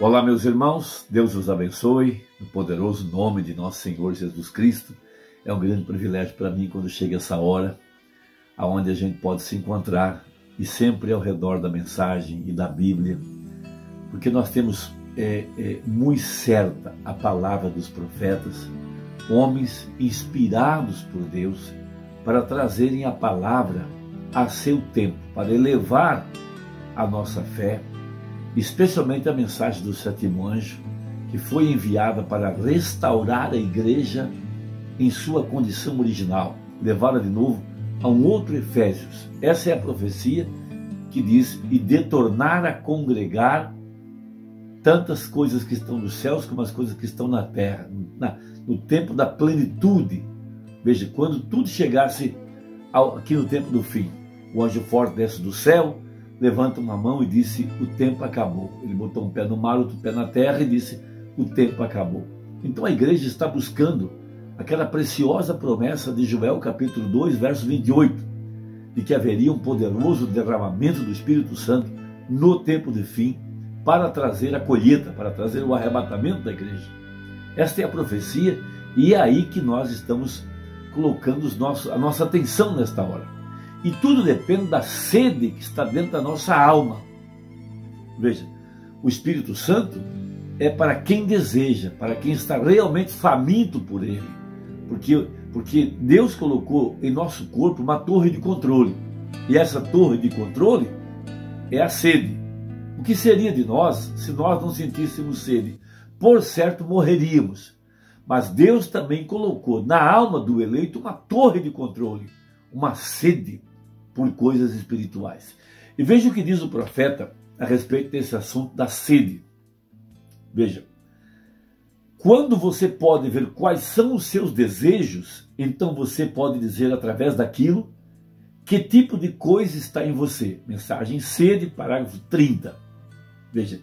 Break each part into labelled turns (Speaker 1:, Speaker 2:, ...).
Speaker 1: Olá, meus irmãos, Deus os abençoe, no poderoso nome de nosso Senhor Jesus Cristo. É um grande privilégio para mim quando chega essa hora, onde a gente pode se encontrar, e sempre ao redor da mensagem e da Bíblia, porque nós temos muito certa a palavra dos profetas, homens inspirados por Deus para trazerem a palavra a seu tempo, para elevar a nossa fé, especialmente a mensagem do sétimo anjo, que foi enviada para restaurar a igreja em sua condição original, levá-la de novo a um outro Efésios. Essa é a profecia que diz: e de tornar a congregar tantas coisas que estão nos céus como as coisas que estão na terra, no tempo da plenitude. Veja, quando tudo chegasse aqui no tempo do fim, o anjo forte desce do céu, levanta uma mão e disse: o tempo acabou. Ele botou um pé no mar, outro pé na terra e disse: o tempo acabou. Então a igreja está buscando aquela preciosa promessa de Joel capítulo 2, verso 28, de que haveria um poderoso derramamento do Espírito Santo no tempo de fim, para trazer a colheita, para trazer o arrebatamento da igreja. Esta é a profecia, e é aí que nós estamos colocando a nossa atenção nesta hora. E tudo depende da sede que está dentro da nossa alma. Veja, o Espírito Santo é para quem deseja, para quem está realmente faminto por ele. Porque Deus colocou em nosso corpo uma torre de controle. E essa torre de controle é a sede. O que seria de nós se nós não sentíssemos sede? Por certo, morreríamos. Mas Deus também colocou na alma do eleito uma torre de controle, uma sede por coisas espirituais. E veja o que diz o profeta a respeito desse assunto da sede. Veja, quando você pode ver quais são os seus desejos, então você pode dizer através daquilo que tipo de coisa está em você. Mensagem sede, parágrafo 30. Veja,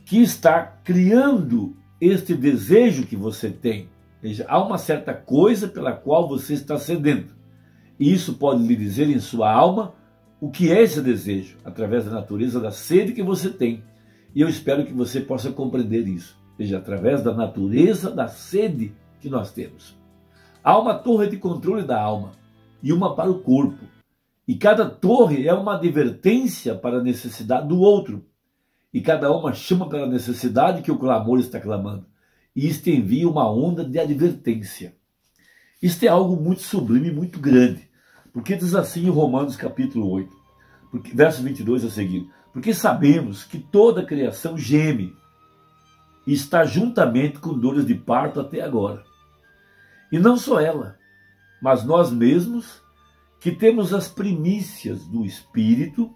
Speaker 1: que está criando este desejo que você tem. Veja, há uma certa coisa pela qual você está sedento. E isso pode lhe dizer em sua alma o que é esse desejo, através da natureza da sede que você tem. E eu espero que você possa compreender isso. Veja, através da natureza da sede que nós temos. Há uma torre de controle da alma e uma para o corpo. E cada torre é uma advertência para a necessidade do outro. E cada uma chama pela necessidade que o clamor está clamando. E isto envia uma onda de advertência. Isto é algo muito sublime, muito grande. Porque diz assim em Romanos capítulo 8, verso 22 a seguir: porque sabemos que toda a criação geme e está juntamente com dores de parto até agora. E não só ela, mas nós mesmos, que temos as primícias do Espírito,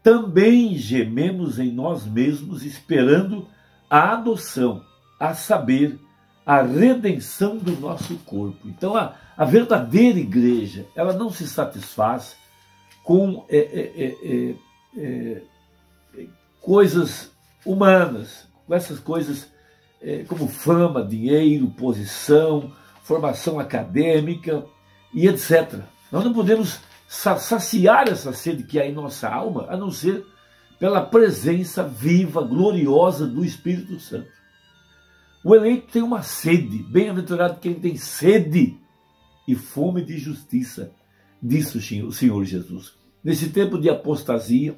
Speaker 1: também gememos em nós mesmos, esperando a adoção, a saber, a redenção do nosso corpo. Então a verdadeira igreja, ela não se satisfaz com coisas humanas, com essas coisas como fama, dinheiro, posição, formação acadêmica e etc. Nós não podemos saciar essa sede que há em nossa alma, a não ser pela presença viva, gloriosa do Espírito Santo. O eleito tem uma sede, bem-aventurado quem tem sede e fome de justiça, disse o Senhor Jesus. Nesse tempo de apostasia,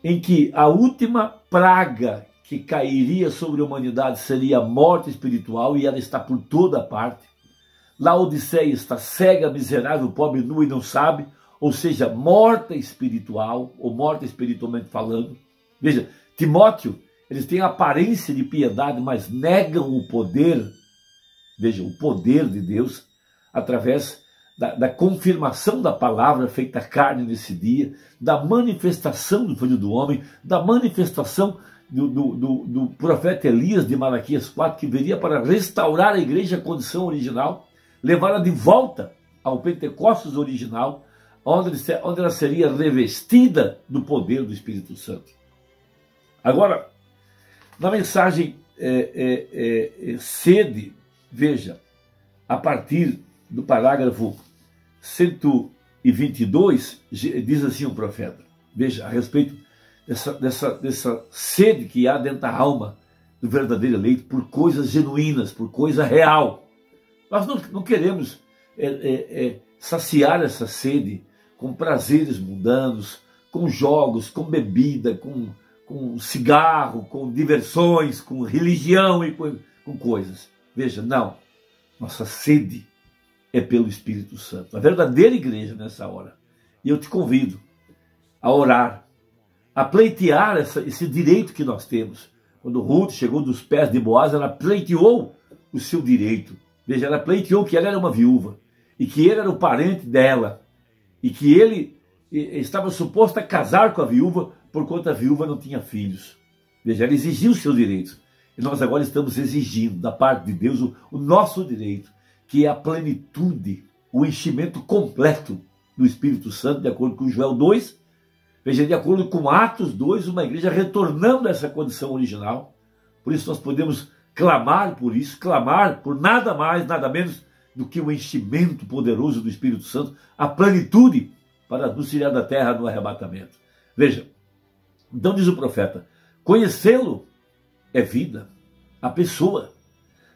Speaker 1: em que a última praga que cairia sobre a humanidade seria a morte espiritual, e ela está por toda parte. Laodiceia está cega, miserável, pobre, nua e não sabe, ou seja, morta espiritual, ou morta espiritualmente falando. Veja, Timóteo, eles têm a aparência de piedade, mas negam o poder, veja, o poder de Deus, através da confirmação da palavra feita carne nesse dia, da manifestação do Filho do Homem, da manifestação do profeta Elias de Malaquias 4, que viria para restaurar a igreja à condição original, levá-la de volta ao Pentecostes original, onde ela seria revestida do poder do Espírito Santo. Agora, na mensagem sede, veja, a partir do parágrafo 122, diz assim o profeta, veja, a respeito dessa sede que há dentro da alma do verdadeiro eleito por coisas genuínas, por coisa real. Nós não queremos saciar essa sede com prazeres mundanos, com jogos, com bebida, com cigarro, com diversões, com religião e com coisas. Veja, não. Nossa sede é pelo Espírito Santo. A verdadeira igreja nessa hora. E eu te convido a orar, a pleitear esse direito que nós temos. Quando Ruth chegou dos pés de Boaz, ela pleiteou o seu direito. Veja, ela pleiteou que ela era uma viúva e que ele era o parente dela e que ele estava suposto a casar com a viúva porquanto a viúva não tinha filhos. Veja, ela exigiu os seus direitos. E nós agora estamos exigindo da parte de Deus o nosso direito, que é a plenitude, o enchimento completo do Espírito Santo, de acordo com Joel 2. Veja, de acordo com Atos 2, uma igreja retornando a essa condição original. Por isso nós podemos clamar por isso, clamar por nada mais, nada menos do que o enchimento poderoso do Espírito Santo, a plenitude para nos tirar da terra no arrebatamento. Veja, então diz o profeta, conhecê-lo é vida, a pessoa,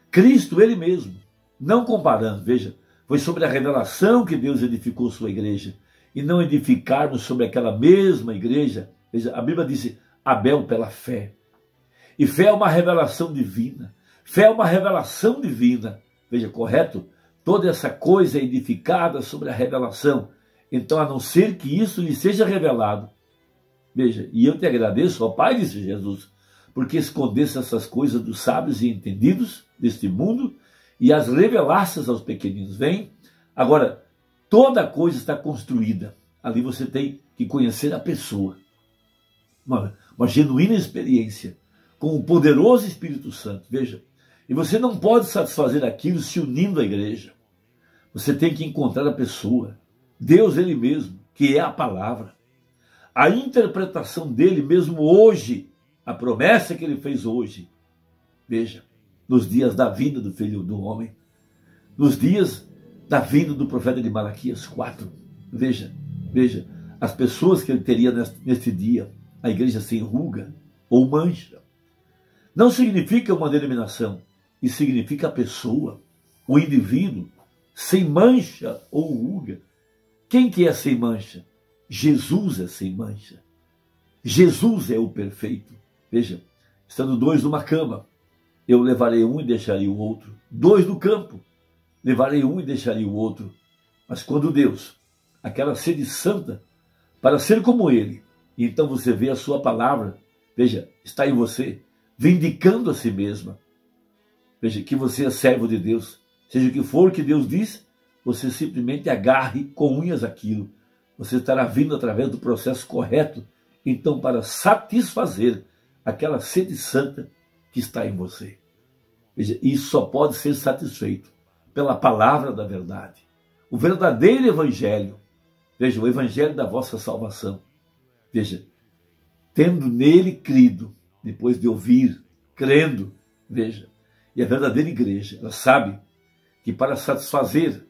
Speaker 1: Cristo ele mesmo, não comparando, veja, foi sobre a revelação que Deus edificou sua igreja, e não edificarmos sobre aquela mesma igreja. Veja, a Bíblia diz Abel pela fé, e fé é uma revelação divina, fé é uma revelação divina, veja, correto? Toda essa coisa é edificada sobre a revelação, então a não ser que isso lhe seja revelado, veja, e eu te agradeço, ó Pai, disse Jesus, porque escondesse essas coisas dos sábios e entendidos deste mundo e as revelasses aos pequeninos. Vem, agora, toda coisa está construída. Ali você tem que conhecer a pessoa. Uma genuína experiência com o poderoso Espírito Santo. Veja, e você não pode satisfazer aquilo se unindo à igreja. Você tem que encontrar a pessoa, Deus ele mesmo, que é a palavra. A interpretação dele mesmo hoje, a promessa que ele fez hoje, veja, nos dias da vinda do Filho do Homem, nos dias da vinda do profeta de Malaquias 4, veja, as pessoas que ele teria neste dia, a igreja sem ruga ou mancha, não significa uma denominação, isso significa a pessoa, o indivíduo, sem mancha ou ruga. Quem que é sem mancha? Jesus é sem mancha. Jesus é o perfeito. Veja, estando dois numa cama, eu levarei um e deixarei o outro. Dois no campo, levarei um e deixarei o outro. Mas quando Deus, aquela sede santa, para ser como Ele, e então você vê a sua palavra, veja, está em você, vindicando a si mesma. Veja, que você é servo de Deus. Seja o que for que Deus diz, você simplesmente agarre com unhas aquilo. Você estará vindo através do processo correto, então, para satisfazer aquela sede santa que está em você. Veja, isso só pode ser satisfeito pela palavra da verdade. O verdadeiro evangelho, veja, o evangelho da vossa salvação. Veja, tendo nele crido, depois de ouvir, crendo, veja, e a verdadeira igreja, ela sabe que para satisfazer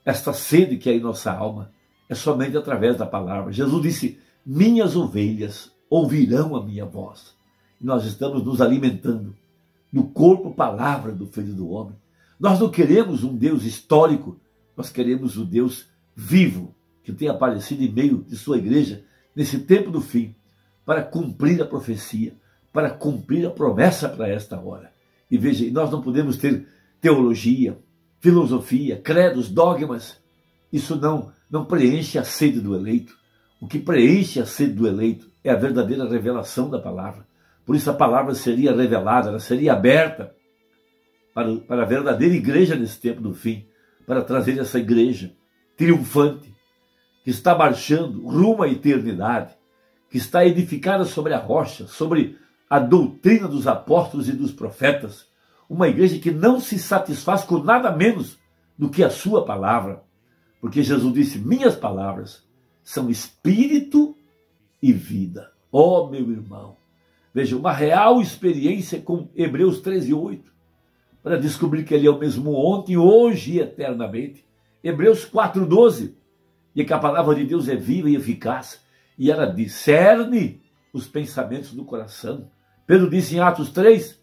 Speaker 1: esta sede que é em nossa alma, é somente através da palavra. Jesus disse, minhas ovelhas ouvirão a minha voz. E nós estamos nos alimentando do corpo, palavra do Filho do Homem. Nós não queremos um Deus histórico, nós queremos o Deus vivo, que tem aparecido em meio de sua igreja, nesse tempo do fim, para cumprir a profecia, para cumprir a promessa para esta hora. E veja, nós não podemos ter teologia, filosofia, credos, dogmas. Isso não preenche a sede do eleito. O que preenche a sede do eleito é a verdadeira revelação da palavra. Por isso a palavra seria revelada, ela seria aberta para a verdadeira igreja nesse tempo do fim, para trazer essa igreja triunfante, que está marchando rumo à eternidade, que está edificada sobre a rocha, sobre a doutrina dos apóstolos e dos profetas, uma igreja que não se satisfaz com nada menos do que a sua palavra, porque Jesus disse, minhas palavras são espírito e vida. Ó, meu irmão, veja, uma real experiência com Hebreus 13:8, para descobrir que ele é o mesmo ontem, hoje e eternamente. Hebreus 4:12, e que a palavra de Deus é viva e eficaz, e ela discerne os pensamentos do coração. Pedro disse em Atos 3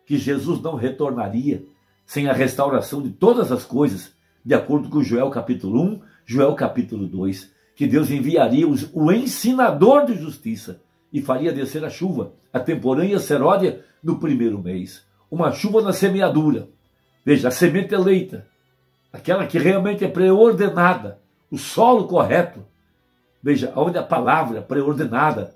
Speaker 1: que Jesus não retornaria sem a restauração de todas as coisas, de acordo com Joel capítulo 1, Joel capítulo 2, que Deus enviaria o ensinador de justiça e faria descer a chuva, a temporânea seródia, no primeiro mês. Uma chuva na semeadura. Veja, a semente eleita, aquela que realmente é preordenada, o solo correto. Veja, onde a palavra preordenada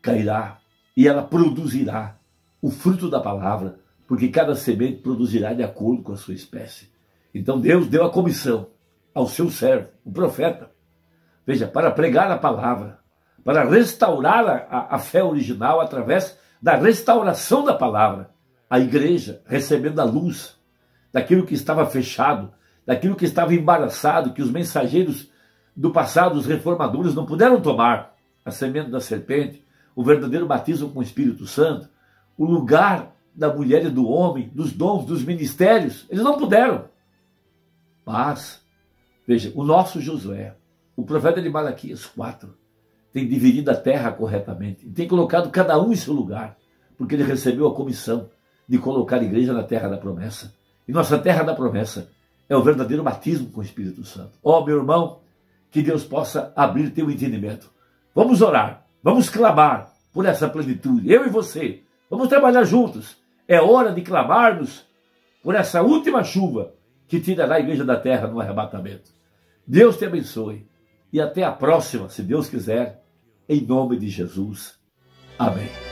Speaker 1: cairá e ela produzirá o fruto da palavra, porque cada semente produzirá de acordo com a sua espécie. Então Deus deu a comissão ao seu servo, o profeta, veja, para pregar a palavra, para restaurar a fé original através da restauração da palavra, a igreja recebendo a luz daquilo que estava fechado, daquilo que estava embaraçado, que os mensageiros do passado, os reformadores, não puderam tomar, a semente da serpente, o verdadeiro batismo com o Espírito Santo, o lugar da mulher e do homem, dos dons, dos ministérios, eles não puderam. Mas, veja, o nosso Josué, o profeta de Malaquias 4, tem dividido a terra corretamente, e tem colocado cada um em seu lugar, porque ele recebeu a comissão de colocar a igreja na terra da promessa. E nossa terra da promessa é o verdadeiro batismo com o Espírito Santo. Ó, meu irmão, que Deus possa abrir teu entendimento. Vamos orar, vamos clamar por essa plenitude, eu e você. Vamos trabalhar juntos. É hora de clamarmos por essa última chuva que tirará a igreja da terra no arrebatamento. Deus te abençoe e até a próxima, se Deus quiser, em nome de Jesus. Amém.